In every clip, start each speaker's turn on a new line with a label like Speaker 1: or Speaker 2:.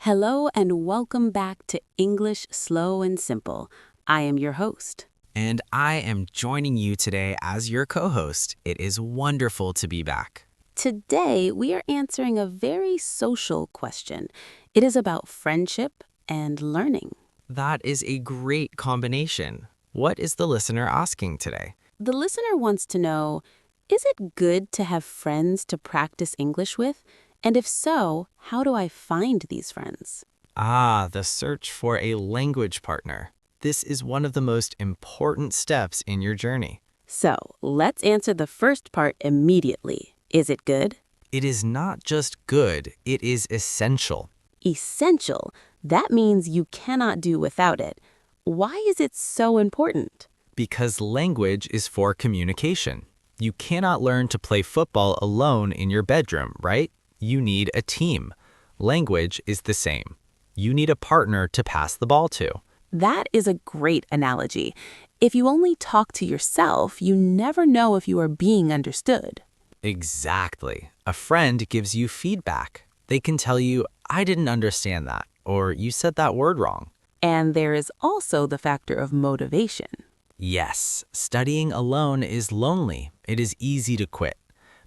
Speaker 1: Hello and welcome back to English Slow and Simple. I am your host.
Speaker 2: And I am joining you today as your co-host. It is wonderful to be back.
Speaker 1: Today, we are answering a very social question. It is about friendship and learning.
Speaker 2: That is a great combination. What is the listener asking today?
Speaker 1: The listener wants to know, is it good to have friends to practice English with? And if so, how do I find these friends?
Speaker 2: The search for a language partner. This is one of the most important steps in your journey.
Speaker 1: So, let's answer the first part immediately. Is it good?
Speaker 2: It is not just good, it is essential.
Speaker 1: Essential. That means you cannot do without it. Why is it so important?
Speaker 2: Because language is for communication. You cannot learn to play football alone in your bedroom, right? You need a team. Language is the same. You need a partner to pass the ball to.
Speaker 1: That is a great analogy. If you only talk to yourself, you never know if you are being understood.
Speaker 2: Exactly. A friend gives you feedback. They can tell you, I didn't understand that, or you said that word wrong.
Speaker 1: And there is also the factor of motivation.
Speaker 2: Yes, studying alone is lonely. It is easy to quit.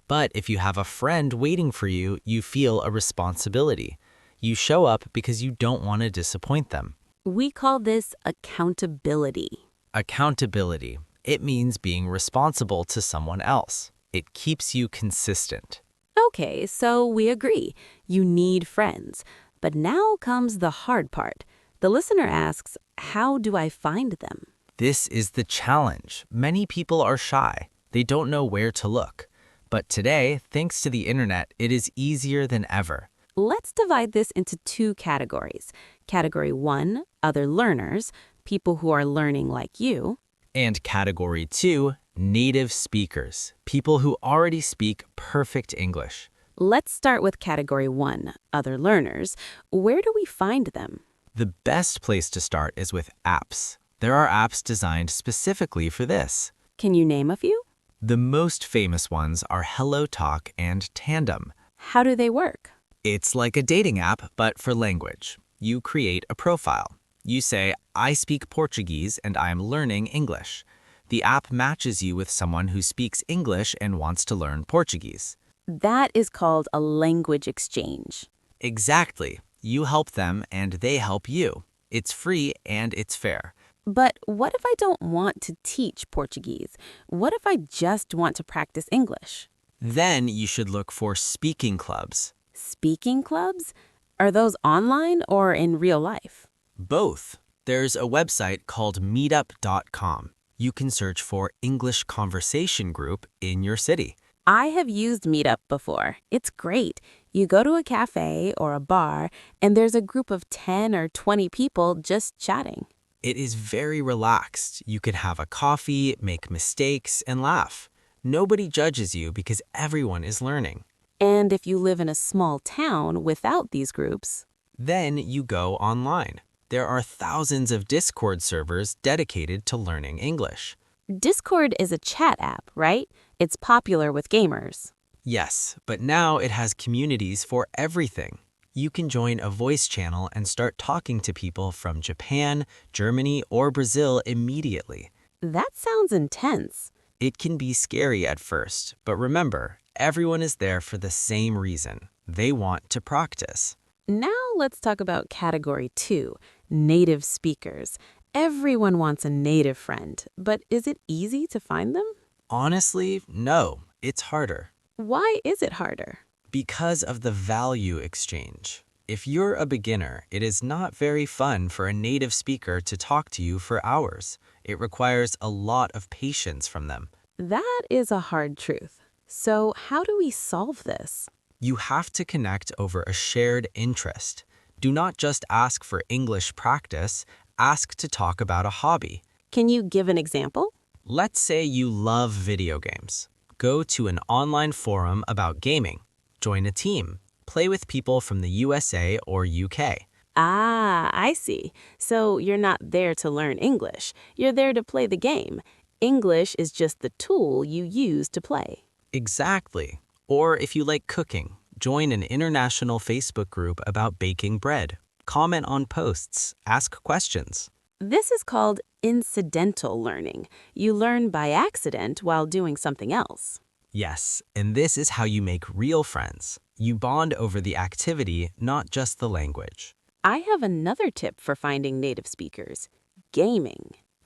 Speaker 2: But if you have a friend waiting for you, you feel a responsibility. You show up because you don't want to disappoint them.
Speaker 1: We call this accountability.
Speaker 2: Accountability. It means being responsible to someone else. It keeps you consistent.
Speaker 1: Okay, so we agree. You need friends. But now comes the hard part. The listener asks, how do I find them?
Speaker 2: This is the challenge. Many people are shy. They don't know where to look. But today, thanks to the internet, it is easier than ever.
Speaker 1: Let's divide this into two categories. Category 1, other learners, people who are learning like you.
Speaker 2: And Category 2, native speakers, people who already speak perfect English.
Speaker 1: Let's start with Category 1, other learners. Where do we find them?
Speaker 2: The best place to start is with apps. There are apps designed specifically for this.
Speaker 1: Can you name a few?
Speaker 2: The most famous ones are HelloTalk and Tandem.
Speaker 1: How do they work?
Speaker 2: It's like a dating app, but for language. You create a profile. You say, I speak Portuguese and I'm learning English. The app matches you with someone who speaks English and wants to learn Portuguese.
Speaker 1: That is called a language exchange.
Speaker 2: Exactly. You help them and they help you. It's free and it's fair.
Speaker 1: But what if I don't want to teach Portuguese? What if I just want to practice English?
Speaker 2: Then you should look for speaking clubs.
Speaker 1: Speaking clubs? Are those online or in real life?
Speaker 2: Both. There's a website called meetup.com. You can search for English Conversation Group in your city.
Speaker 1: I have used Meetup before. It's great. You go to a cafe or a bar, and there's a group of 10 or 20 people just chatting.
Speaker 2: It is very relaxed. You can have a coffee, make mistakes, and laugh. Nobody judges you because everyone is learning.
Speaker 1: And if you live in a small town without these groups,
Speaker 2: Then you go online. There are thousands of Discord servers dedicated to learning English.
Speaker 1: Discord is a chat app, right? It's popular with gamers.
Speaker 2: Yes, but now it has communities for everything. You can join a voice channel and start talking to people from Japan, Germany, or Brazil immediately.
Speaker 1: That sounds intense.
Speaker 2: It can be scary at first, but remember, everyone is there for the same reason. They want to practice.
Speaker 1: Now let's talk about Category 2, native speakers. Everyone wants a native friend, but is it easy to find them?
Speaker 2: Honestly, no, it's harder.
Speaker 1: Why is it harder?
Speaker 2: Because of the value exchange. If you're a beginner, it is not very fun for a native speaker to talk to you for hours. It requires a lot of patience from them.
Speaker 1: That is a hard truth. So how do we solve this?
Speaker 2: You have to connect over a shared interest. Do not just ask for English practice, ask to talk about a hobby.
Speaker 1: Can you give an example?
Speaker 2: Let's say you love video games. Go to an online forum about gaming. Join a team. Play with people from the USA or UK.
Speaker 1: Ah, I see. So you're not there to learn English. You're there to play the game. English is just the tool you use to play.
Speaker 2: Exactly. Or if you like cooking, join an international Facebook group about baking bread. comment on posts, ask questions.
Speaker 1: This is called incidental learning. You learn by accident while doing something else.
Speaker 2: Yes, and this is how you make real friends. You bond over the activity, not just the language.
Speaker 1: I have another tip for finding native speakers: gaming.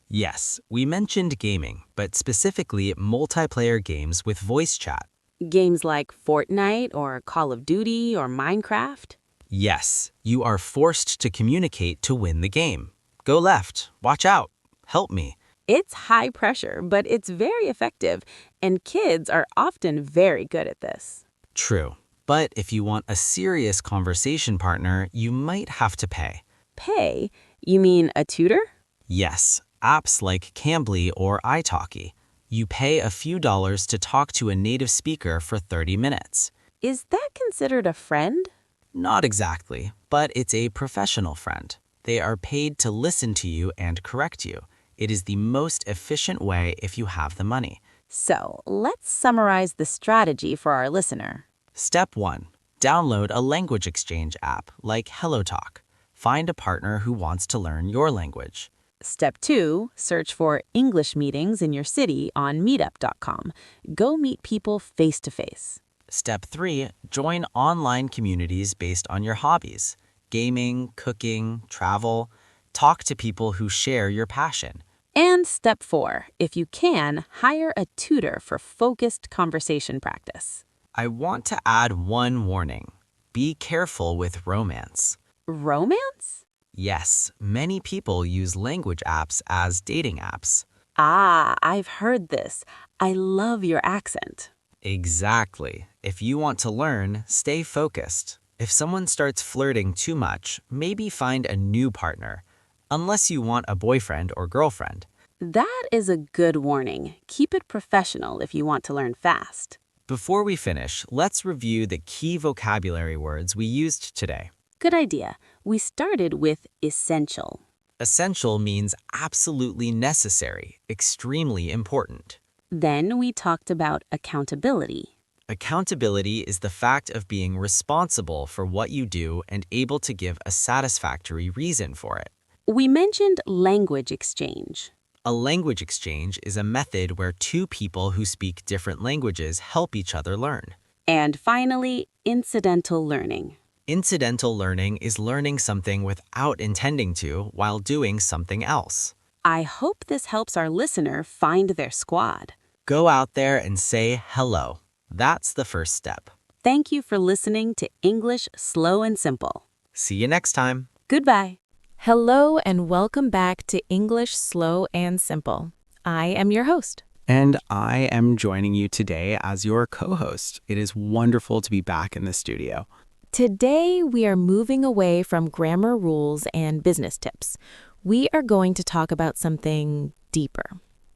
Speaker 2: Yes, we mentioned gaming, but specifically multiplayer games with voice chat.
Speaker 1: Games like Fortnite or Call of Duty or Minecraft.
Speaker 2: Yes, you are forced to communicate to win the game. Go left, watch out, help me.
Speaker 1: It's high pressure, but it's very effective, and kids are often very good at this.
Speaker 2: True, but if you want a serious conversation partner, you might have to pay.
Speaker 1: Pay? You mean a tutor?
Speaker 2: Yes, apps like Cambly or italki. You pay a few dollars to talk to a native speaker for 30 minutes.
Speaker 1: Is that considered a friend?
Speaker 2: Not exactly, but it's a professional friend. They are paid to listen to you and correct you. It is the most efficient way if you have the money.
Speaker 1: So, let's summarize the strategy for our listener.
Speaker 2: Step 1. Download a language exchange app like HelloTalk. Find a partner who wants to learn your language.
Speaker 1: Step 2, search for English meetings in your city on meetup.com. Go meet people face to face.
Speaker 2: Step 3. Join online communities based on your hobbies. Gaming, cooking, travel. Talk to people who share your passion.
Speaker 1: And step 4, if you can, hire a tutor for focused conversation practice.
Speaker 2: I want to add one warning. Be careful with romance.
Speaker 1: Romance?
Speaker 2: Yes, many people use language apps as dating apps.
Speaker 1: Ah, I've heard this. I love your accent.
Speaker 2: Exactly. If you want to learn, stay focused. If someone starts flirting too much, maybe find a new partner. Unless you want a boyfriend or girlfriend.
Speaker 1: That is a good warning. Keep it professional if you want to learn fast.
Speaker 2: Before we finish, let's review the key vocabulary words we used today.
Speaker 1: Good idea. We started with essential.
Speaker 2: Essential means absolutely necessary, extremely important.
Speaker 1: Then we talked about accountability.
Speaker 2: Accountability is the fact of being responsible for what you do and able to give a satisfactory reason for it.
Speaker 1: We mentioned language exchange.
Speaker 2: A language exchange is a method where two people who speak different languages help each other learn.
Speaker 1: And finally, incidental learning.
Speaker 2: Incidental learning is learning something without intending to while doing something else.
Speaker 1: I hope this helps our listener find their squad.
Speaker 2: Go out there and say hello. That's the first step.
Speaker 1: Thank you for listening to English Slow and Simple.
Speaker 2: See you next time.
Speaker 1: Goodbye.
Speaker 3: Hello and welcome back to English Slow and Simple. I am your host.
Speaker 4: And I am joining you today as your co-host. It is wonderful to be back in the studio.
Speaker 3: Today we are moving away from grammar rules and business tips. We are going to talk about something deeper.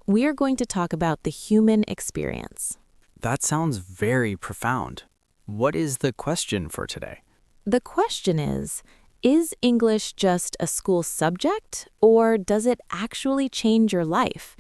Speaker 3: We are going to talk about the human experience.
Speaker 4: That sounds very profound. What is the question for today?
Speaker 3: The question is English just a school subject, or does it actually change your life?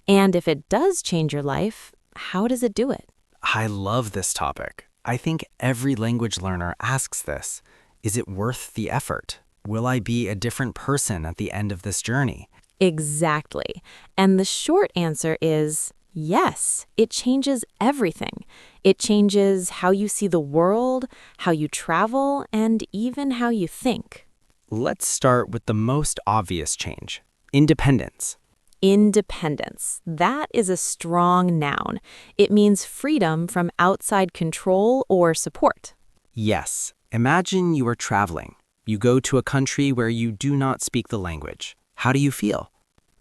Speaker 3: And if it does change your life, how does it do it?
Speaker 4: I love this topic. I think every language learner asks this. Is it worth the effort? Will I be a different person at the end of this journey?
Speaker 3: Exactly. And the short answer is yes, it changes everything. It changes how you see the world, how you travel, and even how you think.
Speaker 4: Let's start with the most obvious change, independence.
Speaker 3: Independence. That is a strong noun. It means freedom from outside control or support.
Speaker 4: Yes, imagine you are traveling. You go to a country where you do not speak the language. How do you feel?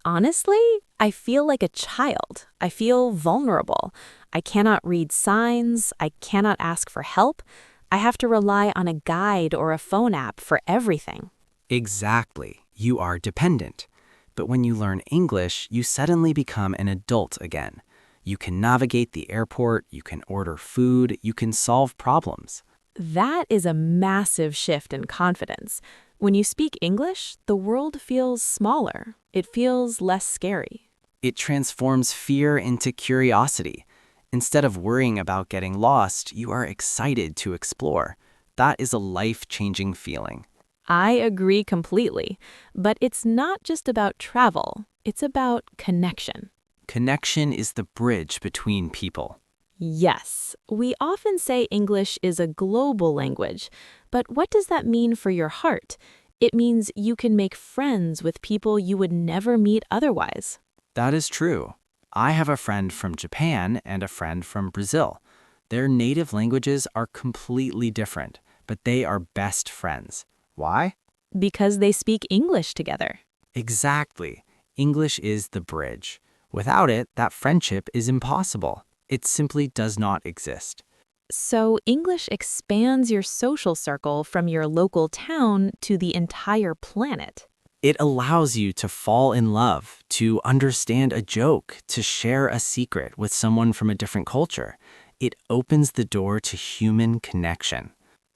Speaker 3: Honestly, I feel like a child. I feel vulnerable. I cannot read signs. I cannot ask for help. I have to rely on a guide or a phone app for everything.
Speaker 4: Exactly. You are dependent. But when you learn English, you suddenly become an adult again. You can navigate the airport, you can order food, you can solve problems.
Speaker 3: That is a massive shift in confidence. When you speak English, the world feels smaller. It feels less scary.
Speaker 4: It transforms fear into curiosity. Instead of worrying about getting lost, you are excited to explore. That is a life-changing feeling.
Speaker 3: I agree completely. But it's not just about travel, it's about connection.
Speaker 4: Connection is the bridge between people.
Speaker 3: Yes, we often say English is a global language, but what does that mean for your heart? It means you can make friends with people you would never meet otherwise.
Speaker 4: That is true. I have a friend from Japan and a friend from Brazil. Their native languages are completely different, but they are best friends. Why?
Speaker 3: Because they speak English together.
Speaker 4: Exactly. English is the bridge. Without it, that friendship is impossible. It simply does not exist.
Speaker 3: So English expands your social circle from your local town to the entire planet.
Speaker 4: It allows you to fall in love, to understand a joke, to share a secret with someone from a different culture. It opens the door to human connection.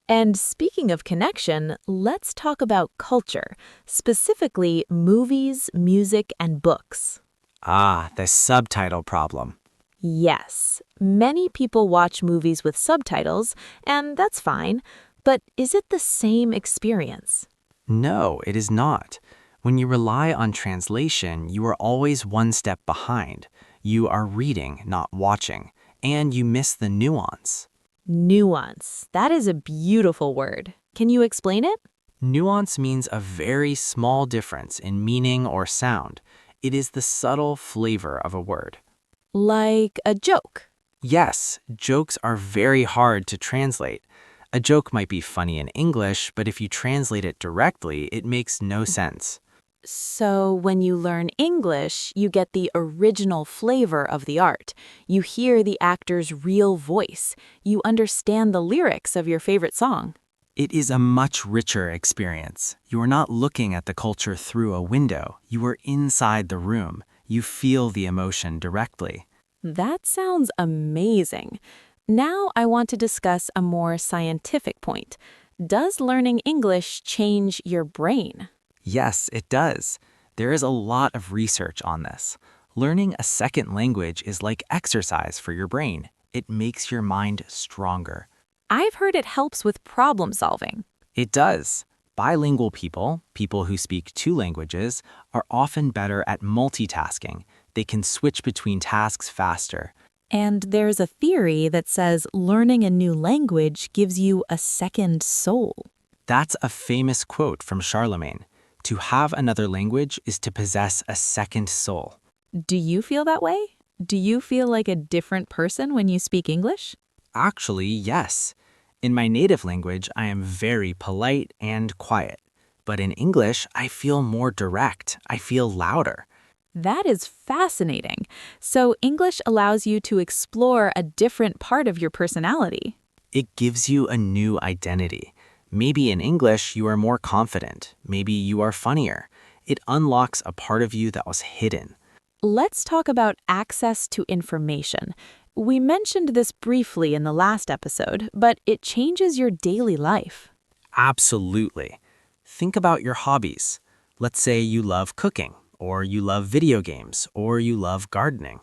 Speaker 3: And speaking of connection, let's talk about culture, specifically movies, music, and books.
Speaker 4: Ah, the subtitle problem.
Speaker 3: Yes, many people watch movies with subtitles, and that's fine, but is it the same experience?
Speaker 4: No, it is not. When you rely on translation, you are always one step behind. You are reading, not watching, and you miss the nuance.
Speaker 3: Nuance. That is a beautiful word. Can you explain it?
Speaker 4: Nuance means a very small difference in meaning or sound. It is the subtle flavor of a word.
Speaker 3: Like a joke.
Speaker 4: Yes, jokes are very hard to translate. A joke might be funny in English, but if you translate it directly, it makes no sense.
Speaker 3: So when you learn English, you get the original flavor of the art. You hear the actor's real voice. You understand the lyrics of your favorite song.
Speaker 4: It is a much richer experience. You are not looking at the culture through a window. You are inside the room. You feel the emotion directly.
Speaker 3: That sounds amazing. Now I want to discuss a more scientific point. Does learning English change your brain?
Speaker 4: Yes, it does. There is a lot of research on this. Learning a second language is like exercise for your brain. It makes your mind stronger.
Speaker 3: I've heard it helps with problem solving.
Speaker 4: It does. Bilingual people, people who speak two languages, are often better at multitasking. They can switch between tasks faster.
Speaker 3: And there's a theory that says learning a new language gives you a second soul.
Speaker 4: That's a famous quote from Charlemagne. To have another language is to possess a second soul.
Speaker 3: Do you feel that way? Do you feel like a different person when you speak English?
Speaker 4: Actually, yes. In my native language, I am very polite and quiet. But in English, I feel more direct. I feel louder.
Speaker 3: That is fascinating. So English allows you to explore a different part of your personality.
Speaker 4: It gives you a new identity. Maybe in English, you are more confident. Maybe you are funnier. It unlocks a part of you that was hidden.
Speaker 3: Let's talk about access to information. We mentioned this briefly in the last episode, but it changes your daily life.
Speaker 4: Absolutely. Think about your hobbies. Let's say you love cooking, or you love video games, or you love gardening.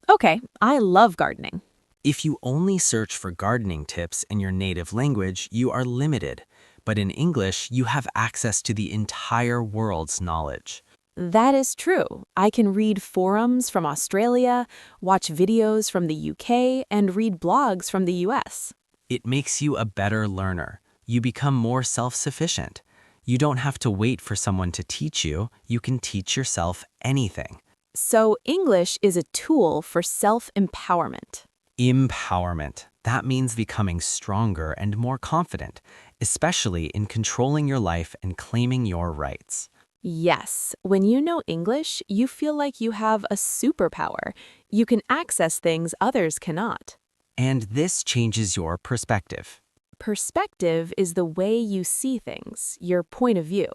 Speaker 3: Okay, I love gardening.
Speaker 4: If you only search for gardening tips in your native language, you are limited. But in English, you have access to the entire world's knowledge.
Speaker 3: That is true. I can read forums from Australia, watch videos from the UK, and read blogs from the US.
Speaker 4: It makes you a better learner. You become more self-sufficient. You don't have to wait for someone to teach you. You can teach yourself anything.
Speaker 3: So English is a tool for self-empowerment.
Speaker 4: Empowerment. That means becoming stronger and more confident, especially in controlling your life and claiming your rights.
Speaker 3: Yes, when you know English, you feel like you have a superpower. You can access things others cannot.
Speaker 4: And this changes your perspective.
Speaker 3: Perspective is the way you see things, your point of view.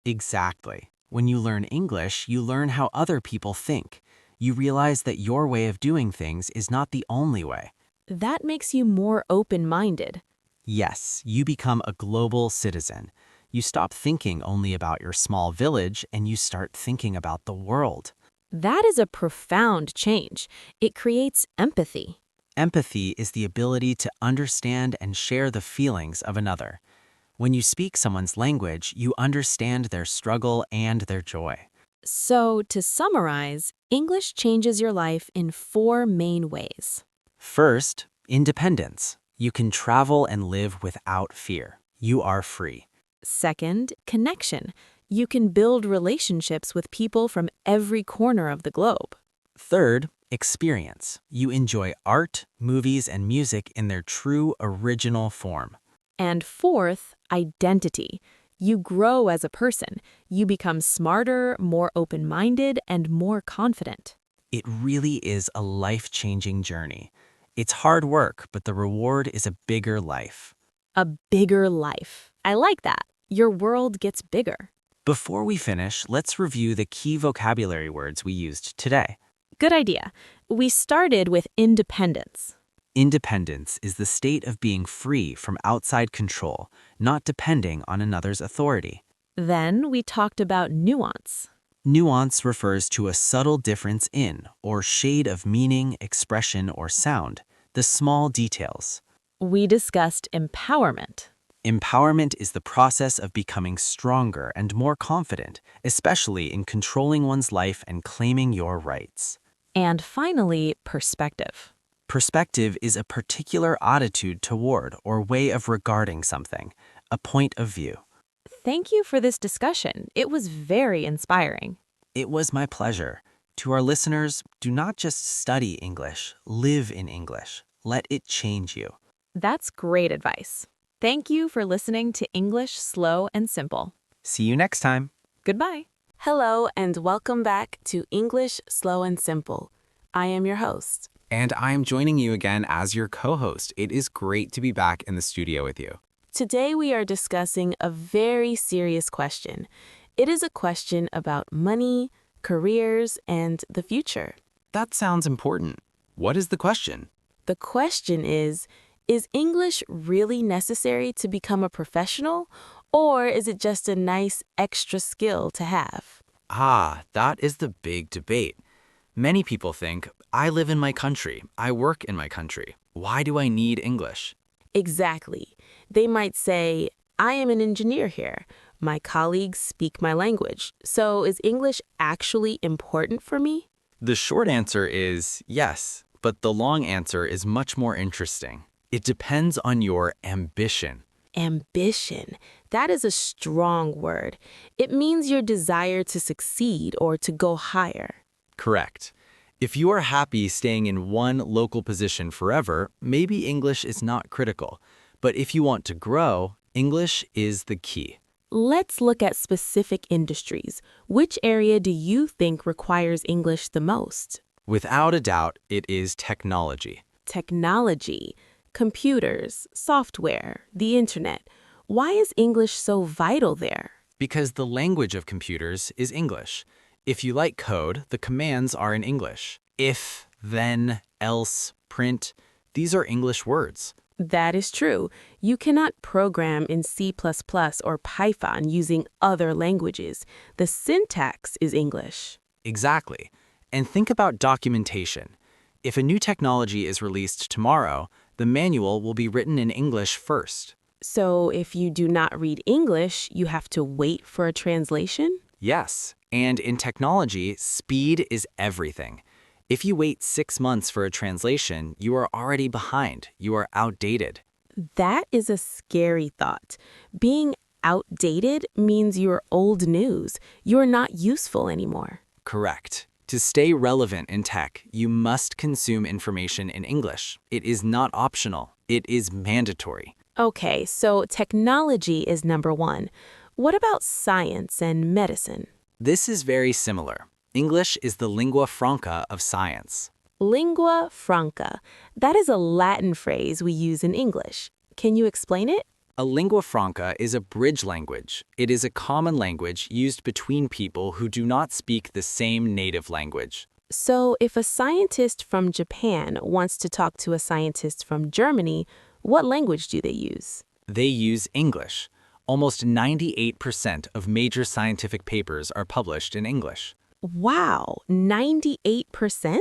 Speaker 4: Exactly. When you learn English, you learn how other people think. You realize that your way of doing things is not the only way.
Speaker 3: That makes you more open-minded.
Speaker 4: Yes, you become a global citizen. You stop thinking only about your small village and you start thinking about the world.
Speaker 3: That is a profound change. It creates empathy.
Speaker 4: Empathy is the ability to understand and share the feelings of another. When you speak someone's language, you understand their struggle and their joy.
Speaker 3: So, to summarize, English changes your life in 4 main ways.
Speaker 4: First, independence. You can travel and live without fear. You are free.
Speaker 3: Second, connection. You can build relationships with people from every corner of the globe.
Speaker 4: Third, experience. You enjoy art, movies, and music in their true original form.
Speaker 3: And fourth, identity. You grow as a person. You become smarter, more open-minded, and more confident.
Speaker 4: It really is a life-changing journey. It's hard work, but the reward is a bigger life.
Speaker 3: A bigger life. I like that. Your world gets bigger.
Speaker 4: Before we finish, let's review the key vocabulary words we used today.
Speaker 3: Good idea. We started with independence.
Speaker 4: Independence is the state of being free from outside control, not depending on another's authority.
Speaker 3: Then we talked about nuance.
Speaker 4: Nuance refers to a subtle difference in or shade of meaning, expression, or sound, the small details.
Speaker 3: We discussed empowerment.
Speaker 4: Empowerment is the process of becoming stronger and more confident, especially in controlling one's life and claiming your rights.
Speaker 3: And finally, perspective.
Speaker 4: Perspective is a particular attitude toward or way of regarding something, a point of view.
Speaker 3: Thank you for this discussion. It was very inspiring.
Speaker 4: It was my pleasure. To our listeners, do not just study English, live in English. Let it change you.
Speaker 3: That's great advice. Thank you for listening to English Slow and Simple.
Speaker 4: See you next time.
Speaker 3: Goodbye.
Speaker 1: Hello and welcome back to English Slow and Simple. I am your host.
Speaker 5: And I am joining you again as your co-host. It is great to be back in the studio with you.
Speaker 1: Today we are discussing a very serious question. It is a question about money, careers, and the future.
Speaker 5: That sounds important. What is the question?
Speaker 1: The question is English really necessary to become a professional, or is it just a nice extra skill to have?
Speaker 5: That is the big debate. Many people think, I live in my country, I work in my country. Why do I need English?
Speaker 1: Exactly. They might say, I am an engineer here. My colleagues speak my language. So is English actually important for me?
Speaker 5: The short answer is yes, but the long answer is much more interesting. It depends on your ambition.
Speaker 1: Ambition. That is a strong word. It means your desire to succeed or to go higher.
Speaker 5: Correct. If you are happy staying in one local position forever, maybe English is not critical. But if you want to grow, English is the key.
Speaker 1: Let's look at specific industries. Which area do you think requires English the most?
Speaker 5: Without a doubt, it is technology.
Speaker 1: Technology, computers, software, the internet. Why is English so vital there?
Speaker 5: Because the language of computers is English. If you like code, the commands are in English. If, then, else, print, these are English words.
Speaker 1: That is true. You cannot program in C++ or Python using other languages. The syntax is English.
Speaker 5: Exactly. And think about documentation. If a new technology is released tomorrow, the manual will be written in English first.
Speaker 1: So if you do not read English, you have to wait for a translation?
Speaker 5: Yes, and in technology, speed is everything. If you wait 6 months for a translation, you are already behind. You are outdated.
Speaker 1: That is a scary thought. Being outdated means you're old news. You're not useful anymore.
Speaker 5: Correct. To stay relevant in tech, you must consume information in English. It is not optional. It is mandatory.
Speaker 1: Okay, so technology is number one. What about science and medicine?
Speaker 5: This is very similar. English is the lingua franca of science.
Speaker 1: Lingua franca. That is a Latin phrase we use in English. Can you explain it?
Speaker 5: A lingua franca is a bridge language. It is a common language used between people who do not speak the same native language.
Speaker 1: So if a scientist from Japan wants to talk to a scientist from Germany, what language do they use?
Speaker 5: They use English. Almost 98% of major scientific papers are published in English.
Speaker 1: Wow, 98%?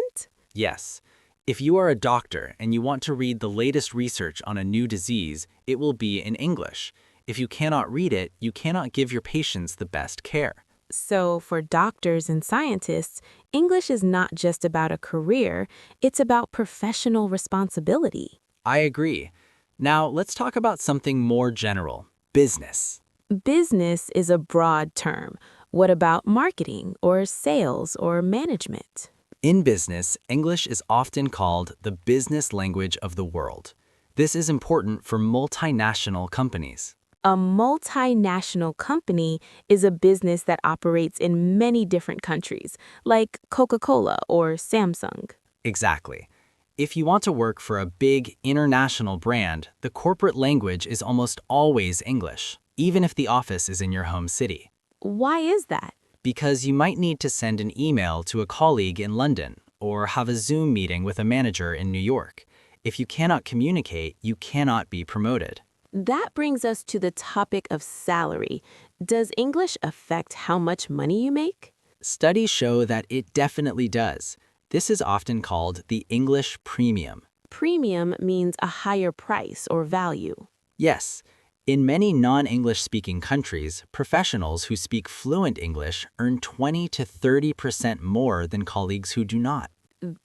Speaker 5: Yes. If you are a doctor and you want to read the latest research on a new disease, it will be in English. If you cannot read it, you cannot give your patients the best care.
Speaker 1: So for doctors and scientists, English is not just about a career, it's about professional responsibility.
Speaker 5: I agree. Now, let's talk about something more general, business.
Speaker 1: Business is a broad term. What about marketing or sales or management?
Speaker 5: In business, English is often called the business language of the world. This is important for multinational companies.
Speaker 1: A multinational company is a business that operates in many different countries, like Coca-Cola or Samsung.
Speaker 5: Exactly. If you want to work for a big international brand, the corporate language is almost always English, even if the office is in your home city.
Speaker 1: Why is that?
Speaker 5: Because you might need to send an email to a colleague in London or have a Zoom meeting with a manager in New York. If you cannot communicate, you cannot be promoted.
Speaker 1: That brings us to the topic of salary. Does English affect how much money you make?
Speaker 5: Studies show that it definitely does. This is often called the English premium.
Speaker 1: Premium means a higher price or value.
Speaker 5: Yes, in many non-English speaking countries, professionals who speak fluent English earn 20 to 30% more than colleagues who do not.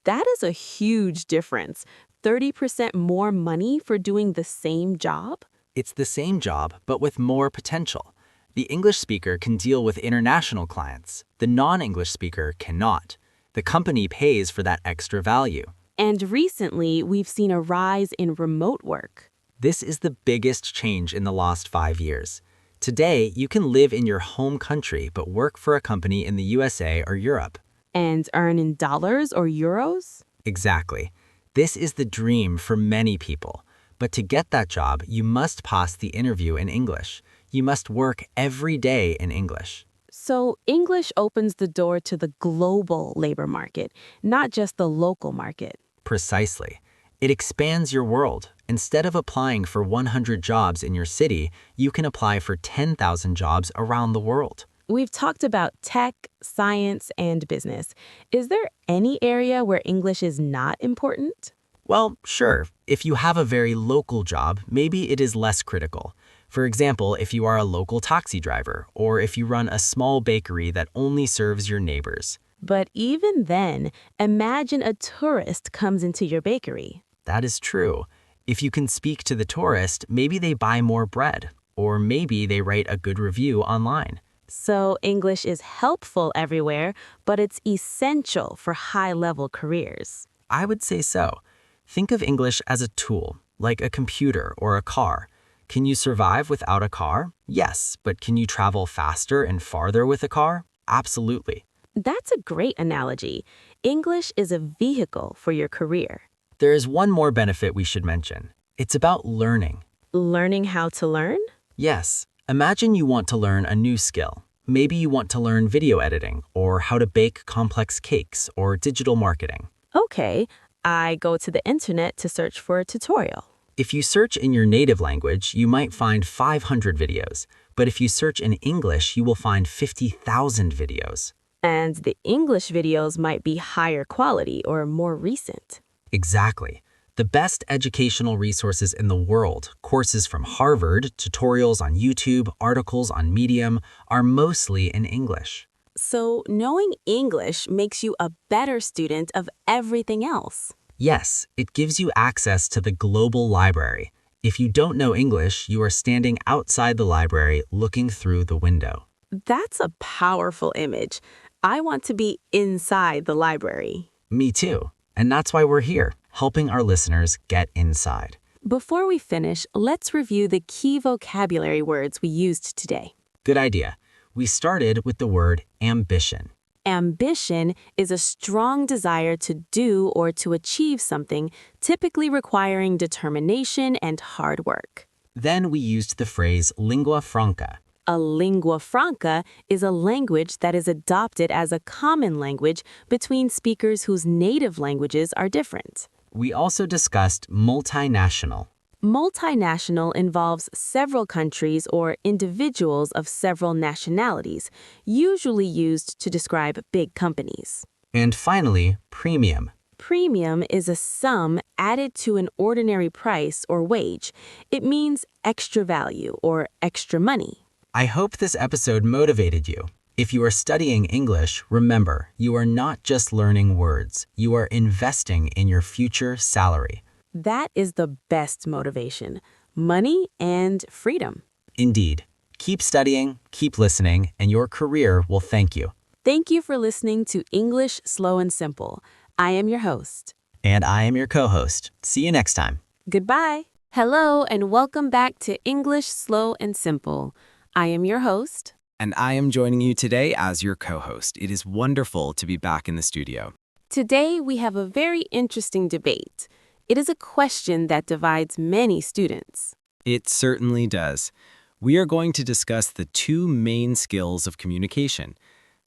Speaker 1: That is a huge difference. 30% more money for doing the same job?
Speaker 5: It's the same job, but with more potential. The English speaker can deal with international clients. The non-English speaker cannot. The company pays for that extra value.
Speaker 1: And recently, we've seen a rise in remote work.
Speaker 5: This is the biggest change in the last 5 years. Today, you can live in your home country but work for a company in the USA or Europe.
Speaker 1: And earn in dollars or euros?
Speaker 5: Exactly. This is the dream for many people. But to get that job, you must pass the interview in English. You must work every day in English.
Speaker 1: So English opens the door to the global labor market, not just the local market.
Speaker 5: Precisely. It expands your world. Instead of applying for 100 jobs in your city, you can apply for 10,000 jobs around the world.
Speaker 1: We've talked about tech, science, and business. Is there any area where English is not important?
Speaker 5: Well, sure. If you have a very local job, maybe it is less critical. For example, if you are a local taxi driver, or if you run a small bakery that only serves your neighbors.
Speaker 1: But even then, imagine a tourist comes into your bakery.
Speaker 5: That is true. If you can speak to the tourist, maybe they buy more bread, or maybe they write a good review online.
Speaker 1: So English is helpful everywhere, but it's essential for high-level careers.
Speaker 5: I would say so. Think of English as a tool, like a computer or a car. Can you survive without a car? Yes, but can you travel faster and farther with a car? Absolutely.
Speaker 1: That's a great analogy. English is a vehicle for your career.
Speaker 5: There is one more benefit we should mention. It's about learning.
Speaker 1: Learning how to learn?
Speaker 5: Yes. Imagine you want to learn a new skill. Maybe you want to learn video editing, or how to bake complex cakes, or digital marketing.
Speaker 1: Okay, I go to the internet to search for a tutorial.
Speaker 5: If you search in your native language, you might find 500 videos. But if you search in English, you will find 50,000 videos.
Speaker 1: And the English videos might be higher quality or more recent.
Speaker 5: Exactly. The best educational resources in the world, courses from Harvard, tutorials on YouTube, articles on Medium, are mostly in English.
Speaker 1: So knowing English makes you a better student of everything else.
Speaker 5: Yes, it gives you access to the global library. If you don't know English, you are standing outside the library looking through the window.
Speaker 1: That's a powerful image. I want to be inside the library.
Speaker 5: Me too. And that's why we're here, helping our listeners get inside.
Speaker 1: Before we finish, let's review the key vocabulary words we used today.
Speaker 5: Good idea. We started with the word ambition.
Speaker 1: Ambition is a strong desire to do or to achieve something, typically requiring determination and hard work.
Speaker 5: Then we used the phrase lingua franca.
Speaker 1: A lingua franca is a language that is adopted as a common language between speakers whose native languages are different.
Speaker 5: We also discussed multinational.
Speaker 1: Multinational involves several countries or individuals of several nationalities, usually used to describe big companies.
Speaker 5: And finally, premium.
Speaker 1: premium is a sum added to an ordinary price or wage. It means extra value or extra money.
Speaker 5: I hope this episode motivated you. If you are studying English, remember, you are not just learning words. You are investing in your future salary.
Speaker 1: That is the best motivation. Money and freedom.
Speaker 5: Indeed. Keep studying, keep listening, and your career will thank you.
Speaker 1: Thank you for listening to English Slow and Simple. I am your host.
Speaker 5: And I am your co-host. See you next time.
Speaker 1: Goodbye. Hello and welcome back to English Slow and Simple. I am your host.
Speaker 4: And I am joining you today as your co-host. It is wonderful to be back in the studio.
Speaker 1: Today we have a very interesting debate. It is a question that divides many students.
Speaker 4: It certainly does. We are going to discuss the two main skills of communication.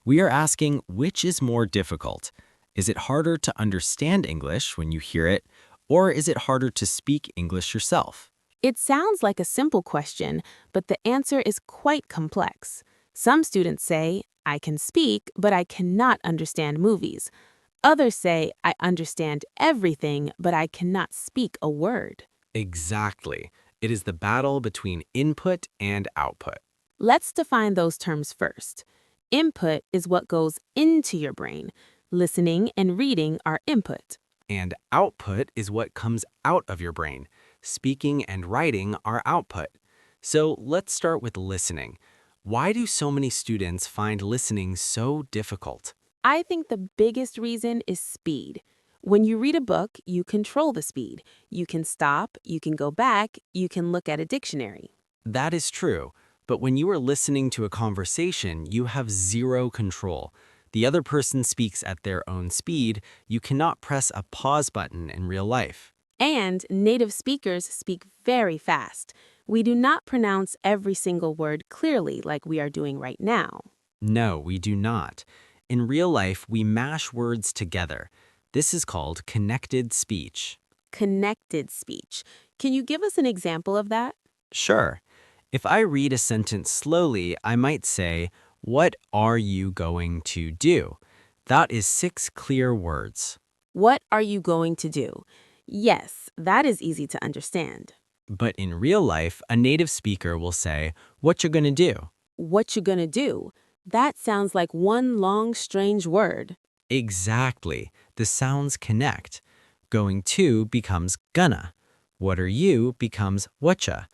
Speaker 4: We are asking which is more difficult. Is it harder to understand English when you hear it, or is it harder to speak English yourself?
Speaker 1: It sounds like a simple question, but the answer is quite complex. Some students say, I can speak, but I cannot understand movies. Others say, I understand everything, but I cannot speak a word.
Speaker 4: Exactly. It is the battle between input and output.
Speaker 1: Let's define those terms first. Input is what goes into your brain. Listening and reading are input.
Speaker 4: And output is what comes out of your brain. Speaking and writing are output. So let's start with listening. Why do so many students find listening so difficult?
Speaker 1: I think the biggest reason is speed. When you read a book, you control the speed. You can stop, you can go back, you can look at a dictionary.
Speaker 4: That is true. But when you are listening to a conversation, you have zero control. The other person speaks at their own speed. You cannot press a pause button in real life.
Speaker 1: And native speakers speak very fast. We do not pronounce every single word clearly like we are doing right now.
Speaker 4: No, we do not. In real life, we mash words together. This is called connected speech.
Speaker 1: Connected speech. Can you give us an example of that?
Speaker 4: Sure. If I read a sentence slowly, I might say, "What are you going to do?" That is 6 clear words.
Speaker 1: What are you going to do? Yes, that is easy to understand.
Speaker 4: But in real life, a native speaker will say, "What you gonna do?"
Speaker 1: What you gonna do? That sounds like one long, strange word.
Speaker 4: Exactly. The sounds connect. Going to becomes gonna. What are you becomes whatcha.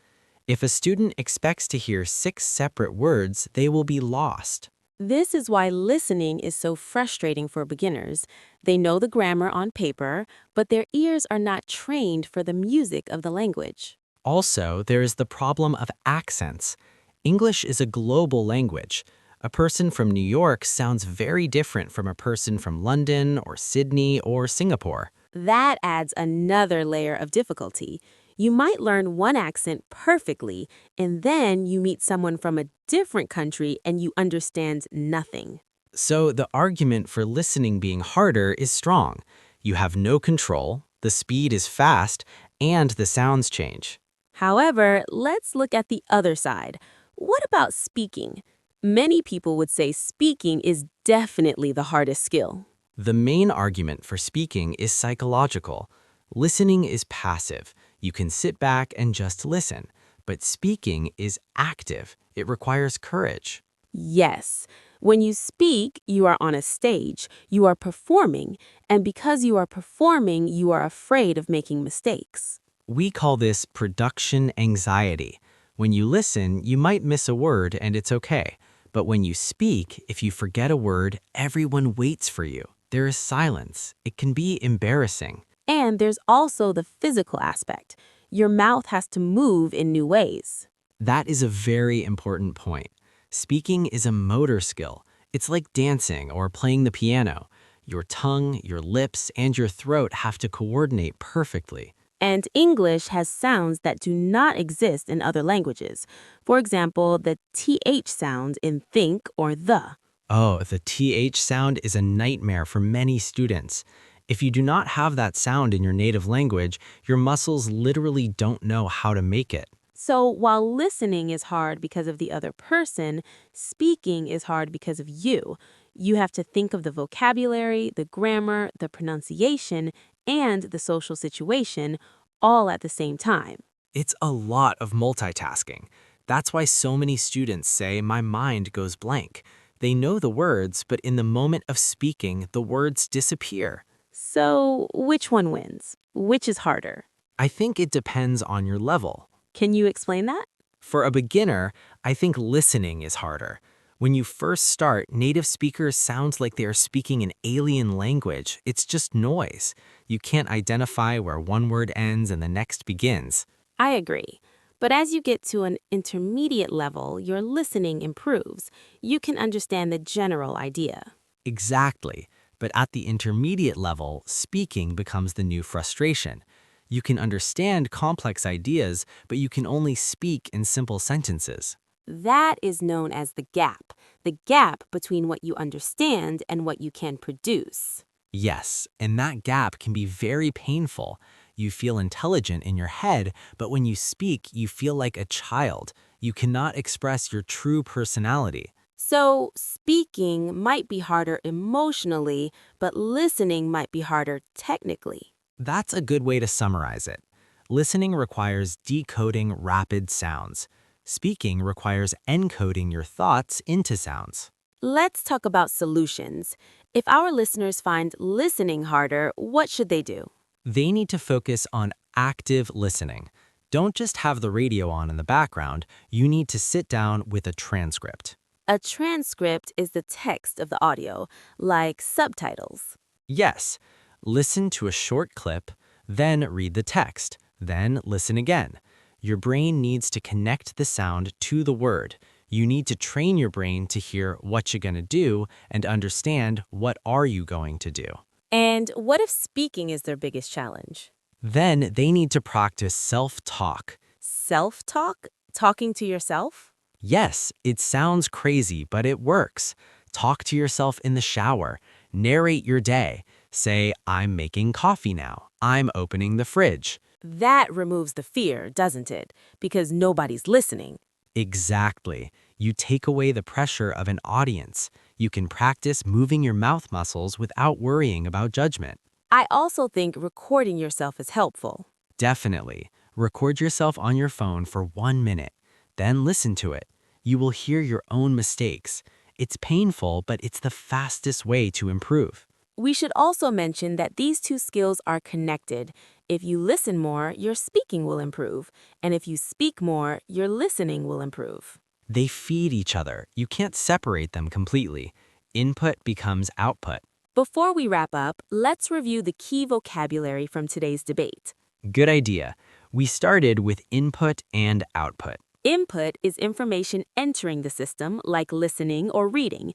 Speaker 4: If a student expects to hear 6 separate words, they will be lost.
Speaker 1: This is why listening is so frustrating for beginners. They know the grammar on paper, but their ears are not trained for the music of the language.
Speaker 4: Also, there is the problem of accents. English is a global language. A person from New York sounds very different from a person from London or Sydney or Singapore.
Speaker 1: That adds another layer of difficulty. You might learn one accent perfectly, and then you meet someone from a different country and you understand nothing.
Speaker 4: So the argument for listening being harder is strong. You have no control, the speed is fast, and the sounds change.
Speaker 1: However, let's look at the other side. What about speaking? Many people would say speaking is definitely the hardest skill.
Speaker 4: The main argument for speaking is psychological. Listening is passive. You can sit back and just listen. But speaking is active. It requires courage.
Speaker 1: Yes. When you speak, you are on a stage. You are performing. And because you are performing, you are afraid of making mistakes.
Speaker 4: We call this production anxiety. When you listen, you might miss a word and it's okay. But when you speak, if you forget a word, everyone waits for you. There is silence. It can be embarrassing.
Speaker 1: And there's also the physical aspect. Your mouth has to move in new ways.
Speaker 4: That is a very important point. Speaking is a motor skill. It's like dancing or playing the piano. Your tongue, your lips, and your throat have to coordinate perfectly.
Speaker 1: And English has sounds that do not exist in other languages. For example, the TH sound in think or the.
Speaker 4: Oh, the TH sound is a nightmare for many students. If you do not have that sound in your native language, your muscles literally don't know how to make it.
Speaker 1: So while listening is hard because of the other person, speaking is hard because of you. You have to think of the vocabulary, the grammar, the pronunciation, and the social situation all at the same time.
Speaker 2: It's a lot of multitasking. That's why so many students say my mind goes blank. They know the words, but in the moment of speaking, the words disappear.
Speaker 1: So which one wins? Which is harder?
Speaker 2: I think it depends on your level.
Speaker 1: Can you explain that?
Speaker 2: For a beginner, I think listening is harder. When you first start, native speakers sound like they are speaking an alien language. It's just noise. You can't identify where one word ends and the next begins.
Speaker 1: I agree. But as you get to an intermediate level, your listening improves. You can understand the general idea.
Speaker 2: Exactly. But at the intermediate level, speaking becomes the new frustration. You can understand complex ideas, but you can only speak in simple sentences.
Speaker 1: That is known as the gap between what you understand and what you can produce.
Speaker 2: Yes, and that gap can be very painful. You feel intelligent in your head, but when you speak, you feel like a child. You cannot express your true personality.
Speaker 1: So, speaking might be harder emotionally, but listening might be harder technically.
Speaker 2: That's a good way to summarize it. Listening requires decoding rapid sounds. Speaking requires encoding your thoughts into sounds.
Speaker 1: Let's talk about solutions. If our listeners find listening harder, what should they do?
Speaker 2: They need to focus on active listening. Don't just have the radio on in the background. You need to sit down with a transcript.
Speaker 1: A transcript is the text of the audio, like subtitles.
Speaker 2: Yes, listen to a short clip, then read the text, then listen again. Your brain needs to connect the sound to the word. You need to train your brain to hear what you're going to do and understand what are you going to do.
Speaker 1: And what if speaking is their biggest challenge?
Speaker 2: Then they need to practice self-talk.
Speaker 1: Self-talk? Talking to yourself?
Speaker 2: Yes, it sounds crazy, but it works. Talk to yourself in the shower. Narrate your day. Say, I'm making coffee now. I'm opening the fridge.
Speaker 1: That removes the fear, doesn't it? Because nobody's listening.
Speaker 2: Exactly. You take away the pressure of an audience. You can practice moving your mouth muscles without worrying about judgment.
Speaker 1: I also think recording yourself is helpful.
Speaker 2: Definitely. Record yourself on your phone for 1 minute. Then listen to it. You will hear your own mistakes. It's painful, but it's the fastest way to improve.
Speaker 1: We should also mention that these two skills are connected. If you listen more, your speaking will improve. And if you speak more, your listening will improve.
Speaker 2: They feed each other. You can't separate them completely. Input becomes output.
Speaker 1: Before we wrap up, let's review the key vocabulary from today's debate.
Speaker 2: Good idea. We started with input and output.
Speaker 1: Input is information entering the system, like listening or reading.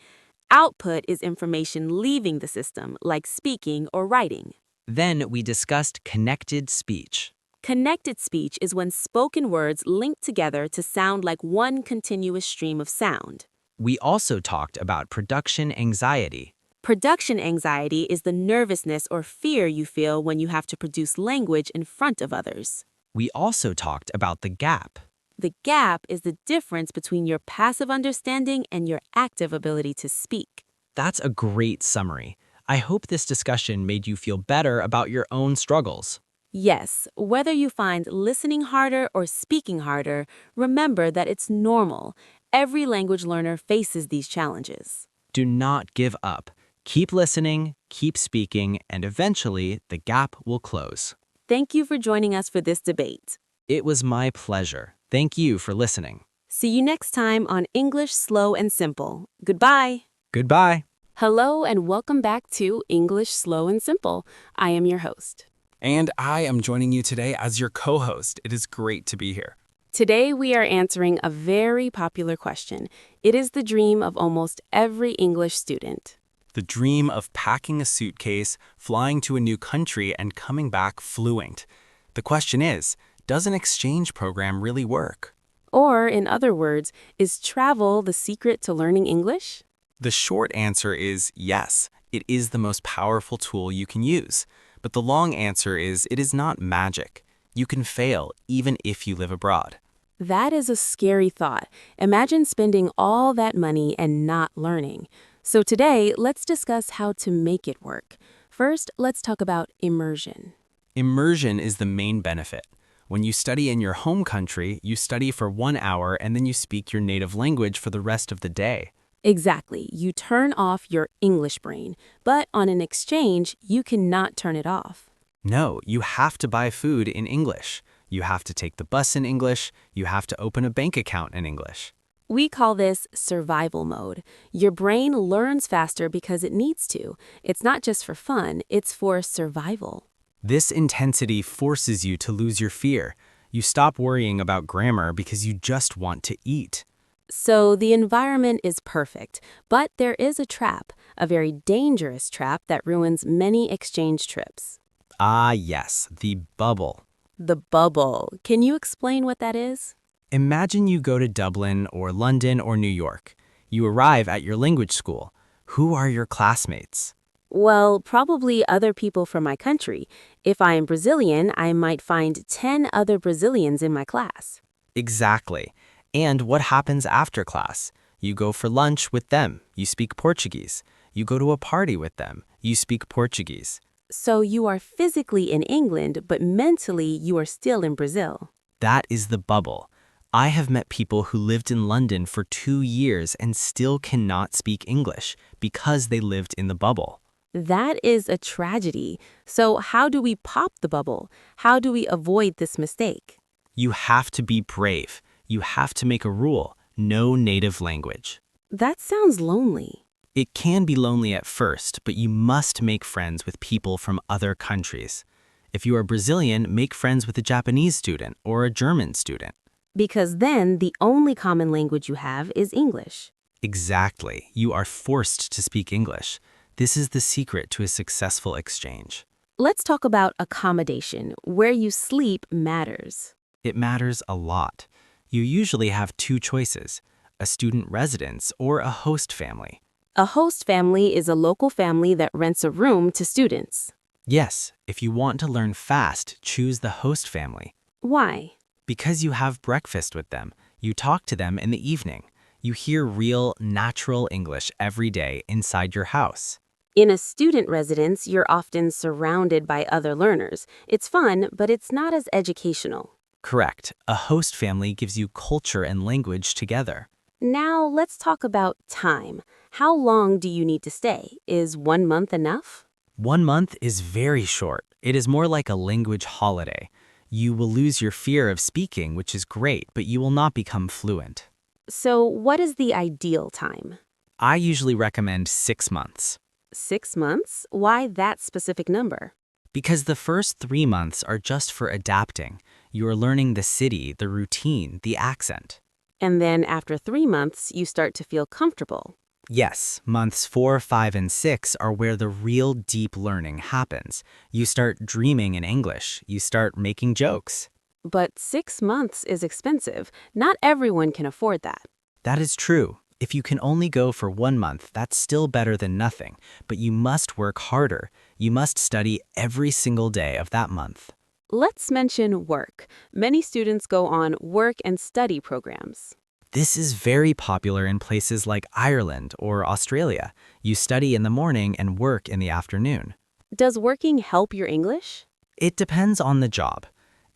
Speaker 1: Output is information leaving the system, like speaking or writing.
Speaker 2: Then we discussed connected speech.
Speaker 1: Connected speech is when spoken words link together to sound like one continuous stream of sound.
Speaker 2: We also talked about production anxiety.
Speaker 1: Production anxiety is the nervousness or fear you feel when you have to produce language in front of others.
Speaker 2: We also talked about the gap.
Speaker 1: The gap is the difference between your passive understanding and your active ability to speak.
Speaker 2: That's a great summary. I hope this discussion made you feel better about your own struggles.
Speaker 1: Yes, whether you find listening harder or speaking harder, remember that it's normal. Every language learner faces these challenges.
Speaker 2: Do not give up. Keep listening, keep speaking, and eventually the gap will close.
Speaker 1: Thank you for joining us for this debate.
Speaker 2: It was my pleasure. Thank you for listening.
Speaker 1: See you next time on English Slow and Simple. Goodbye.
Speaker 2: Goodbye.
Speaker 1: Hello and welcome back to English Slow and Simple. I am your host.
Speaker 6: And I am joining you today as your co-host. It is great to be here.
Speaker 1: Today we are answering a very popular question. It is the dream of almost every English student.
Speaker 6: The dream of packing a suitcase, flying to a new country, and coming back fluent. The question is, does an exchange program really work?
Speaker 1: Or, in other words, is travel the secret to learning English?
Speaker 6: The short answer is yes, it is the most powerful tool you can use. But the long answer is it is not magic. You can fail even if you live abroad.
Speaker 1: That is a scary thought. Imagine spending all that money and not learning. So today, let's discuss how to make it work. First, let's talk about immersion.
Speaker 6: Immersion is the main benefit. When you study in your home country, you study for 1 hour and then you speak your native language for the rest of the day.
Speaker 1: Exactly. You turn off your English brain, but on an exchange, you cannot turn it off.
Speaker 6: No, you have to buy food in English. You have to take the bus in English. You have to open a bank account in English.
Speaker 1: We call this survival mode. Your brain learns faster because it needs to. It's not just for fun, it's for survival.
Speaker 6: This intensity forces you to lose your fear. You stop worrying about grammar because you just want to eat.
Speaker 1: So the environment is perfect, but there is a trap, a very dangerous trap that ruins many exchange trips.
Speaker 6: Ah, yes, the bubble.
Speaker 1: The bubble. Can you explain what that is?
Speaker 6: Imagine you go to Dublin or London or New York. You arrive at your language school. Who are your classmates?
Speaker 1: Well, probably other people from my country. If I am Brazilian, I might find 10 other Brazilians in my class.
Speaker 6: Exactly. And what happens after class? You go for lunch with them. You speak Portuguese. You go to a party with them. You speak Portuguese.
Speaker 1: So you are physically in England, but mentally you are still in Brazil.
Speaker 6: That is the bubble. I have met people who lived in London for 2 years and still cannot speak English because they lived in the bubble.
Speaker 1: That is a tragedy. So how do we pop the bubble? How do we avoid this mistake?
Speaker 6: You have to be brave. You have to make a rule. No native language.
Speaker 1: That sounds lonely.
Speaker 6: It can be lonely at first, but you must make friends with people from other countries. If you are Brazilian, make friends with a Japanese student or a German student.
Speaker 1: Because then the only common language you have is English.
Speaker 6: Exactly. You are forced to speak English. This is the secret to a successful exchange.
Speaker 1: Let's talk about accommodation. Where you sleep matters.
Speaker 6: It matters a lot. You usually have 2 choices, a student residence or a host family.
Speaker 1: A host family is a local family that rents a room to students.
Speaker 6: Yes, if you want to learn fast, choose the host family.
Speaker 1: Why?
Speaker 6: Because you have breakfast with them, you talk to them in the evening. You hear real, natural English every day inside your house.
Speaker 1: In a student residence, you're often surrounded by other learners. It's fun, but it's not as educational.
Speaker 6: Correct. A host family gives you culture and language together.
Speaker 1: Now, let's talk about time. How long do you need to stay? Is 1 month enough?
Speaker 6: 1 month is very short. It is more like a language holiday. You will lose your fear of speaking, which is great, but you will not become fluent.
Speaker 1: So, what is the ideal time?
Speaker 6: I usually recommend 6 months.
Speaker 1: 6 months? Why that specific number?
Speaker 6: Because the first 3 months are just for adapting. You are learning the city, the routine, the accent.
Speaker 1: And then after 3 months, you start to feel comfortable.
Speaker 6: Yes, months 4, 5, and 6 are where the real deep learning happens. You start dreaming in English. You start making jokes.
Speaker 1: But 6 months is expensive. Not everyone can afford that.
Speaker 6: That is true. If you can only go for 1 month, that's still better than nothing. But you must work harder. You must study every single day of that month.
Speaker 1: Let's mention work. Many students go on work and study programs.
Speaker 6: This is very popular in places like Ireland or Australia. You study in the morning and work in the afternoon.
Speaker 1: Does working help your English?
Speaker 6: It depends on the job.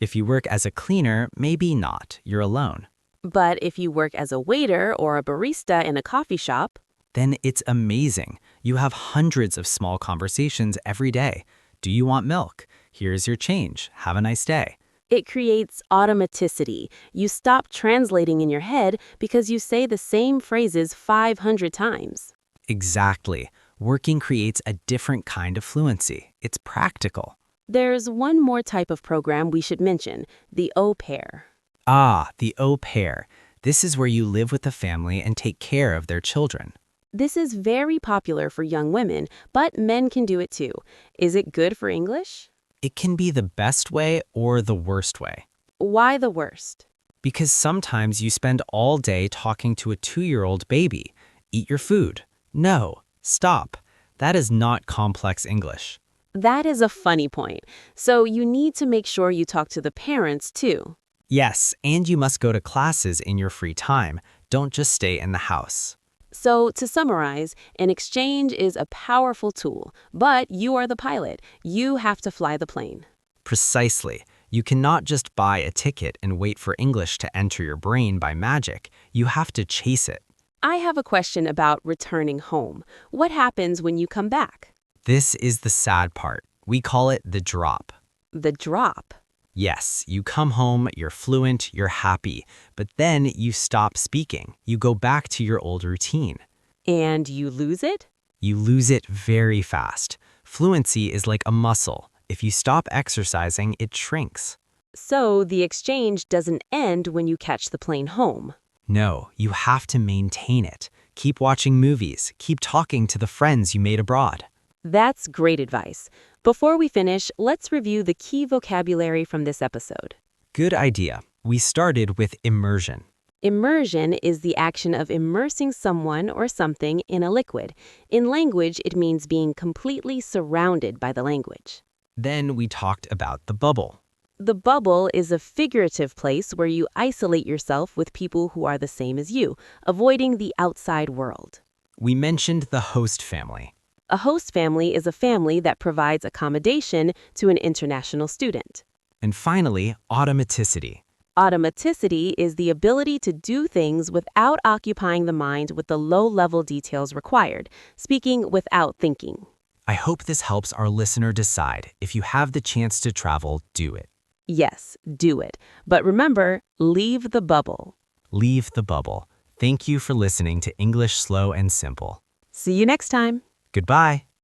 Speaker 6: If you work as a cleaner, maybe not. You're alone.
Speaker 1: But if you work as a waiter or a barista in a coffee shop,
Speaker 6: Then it's amazing. You have hundreds of small conversations every day. Do you want milk? Here's your change. Have a nice day.
Speaker 1: it creates automaticity. You stop translating in your head because you say the same phrases 500 times.
Speaker 6: Exactly. Working creates a different kind of fluency. It's practical.
Speaker 1: There's one more type of program we should mention, the au pair.
Speaker 6: Ah, the au pair. This is where you live with a family and take care of their children.
Speaker 1: This is very popular for young women, but men can do it too. Is it good for English?
Speaker 6: It can be the best way or the worst way.
Speaker 1: Why the worst?
Speaker 6: Because sometimes you spend all day talking to a 2-year-old baby. Eat your food. No, stop. That is not complex English.
Speaker 1: That is a funny point. So you need to make sure you talk to the parents too.
Speaker 2: Yes, and you must go to classes in your free time. Don't just stay in the house.
Speaker 1: So, to summarize, an exchange is a powerful tool, but you are the pilot. You have to fly the plane.
Speaker 2: Precisely. You cannot just buy a ticket and wait for English to enter your brain by magic. You have to chase it.
Speaker 1: I have a question about returning home. What happens when you come back?
Speaker 2: This is the sad part. We call it the drop.
Speaker 1: The drop.
Speaker 2: Yes, you come home, you're fluent, you're happy, but then you stop speaking. You go back to your old routine.
Speaker 1: And you lose it?
Speaker 2: You lose it very fast. Fluency is like a muscle. If you stop exercising, it shrinks.
Speaker 1: So the exchange doesn't end when you catch the plane home.
Speaker 2: No, you have to maintain it. Keep watching movies. Keep talking to the friends you made abroad.
Speaker 1: That's great advice. Before we finish, let's review the key vocabulary from this episode.
Speaker 2: Good idea. We started with immersion.
Speaker 1: Immersion is the action of immersing someone or something in a liquid. In language, it means being completely surrounded by the language.
Speaker 2: Then we talked about the bubble.
Speaker 1: The bubble is a figurative place where you isolate yourself with people who are the same as you, avoiding the outside world.
Speaker 2: We mentioned the host family.
Speaker 1: A host family is a family that provides accommodation to an international student.
Speaker 2: And finally, automaticity.
Speaker 1: Automaticity is the ability to do things without occupying the mind with the low-level details required, speaking without thinking.
Speaker 2: I hope this helps our listener decide. If you have the chance to travel, do it.
Speaker 1: Yes, do it. But remember, leave the bubble.
Speaker 2: Leave the bubble. Thank you for listening to English Slow and Simple.
Speaker 1: See you next time.
Speaker 2: Goodbye.